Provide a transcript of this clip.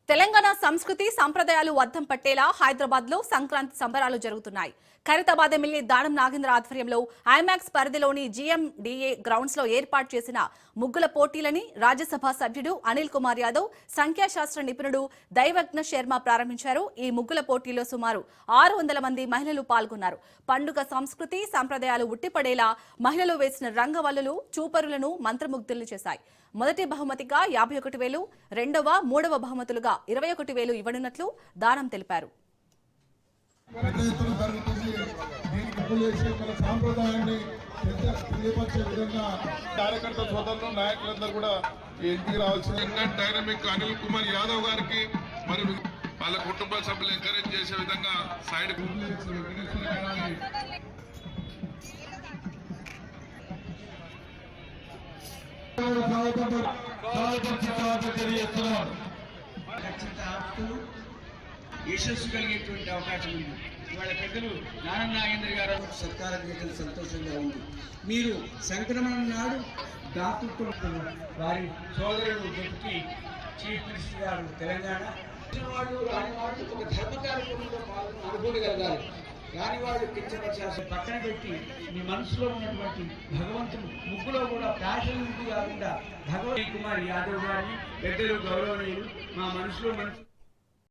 తెలంగాణ సంస్కృతి సంప్రదాయాలు అద్దం పట్టేలా హైదరాబాద్ లో సంక్రాంతి సంబరాలు జరుగుతున్నాయి. ఖైరతాబాద్ ఎమ్మెల్యే దానం నాగేంద్ర ఆధ్వర్యంలో ఐమాక్స్ పరిధిలోని జీఎండీఏ గ్రౌండ్స్ లో ఏర్పాటు చేసిన ముగ్గుల పోటీలని రాజ్యసభ సభ్యుడు అనిల్ కుమార్ యాదవ్, సంఖ్యాశాస్త్ర నిపుణుడు దైవజ్ఞ శర్మ ప్రారంభించారు. ఈ ముగ్గుల పోటీలో సుమారు 600 మంది మహిళలు పాల్గొన్నారు. పండుగ సంస్కృతి సంప్రదాయాలు ఉట్టిపడేలా మహిళలు వేసిన రంగవల్లులు చూపరులను మంత్రముగ్ధులు చేశాయి. మొదటి బహుమతిగా 51,000, రెండవ, మూడవ బహుమతులుగా 21,000 ఇవ్వనున్నట్లు దానం తెలిపారు. కార్యకర్త సోదరులు నాయకులందరూ కూడా ఇంటికి రావాల్సింది. డైనమిక్ అనిల్ కుమార్ యాదవ్ గారికి మరియు వాళ్ళ కుటుంబ సభ్యులు ఎంకరేజ్ చేసే విధంగా సైడ్ యశస్సు కలిగేటువంటి అవకాశం ఉంది. ఇవాళ పెద్దలు దానం నాగేంద్ర గారు సత్కారం చేయడం సంతోషంగా ఉంది. మీరు సంక్రమణ నాడు దాతృత్వం వారి సోదరుడు డిప్యూటీ చీఫ్ మినిస్టర్ గారు తెలంగాణ వాళ్ళు రాని వాళ్ళు ఒక ధర్మ కార్యక్రమంలో పాల్గొని అనుభూతి కలగాలి. రాని వాళ్ళు కించపరిచాల్సి పక్కన పెట్టి మీ మనసులో ఉన్నటువంటి భగవంతుడు ముగ్గులో కూడా ప్యాషన్ ఉంది కాకుండా భగవత్ కుమార్ యాదవ్ గారిని పెద్దలు గౌరవనీయులు మా మనసులో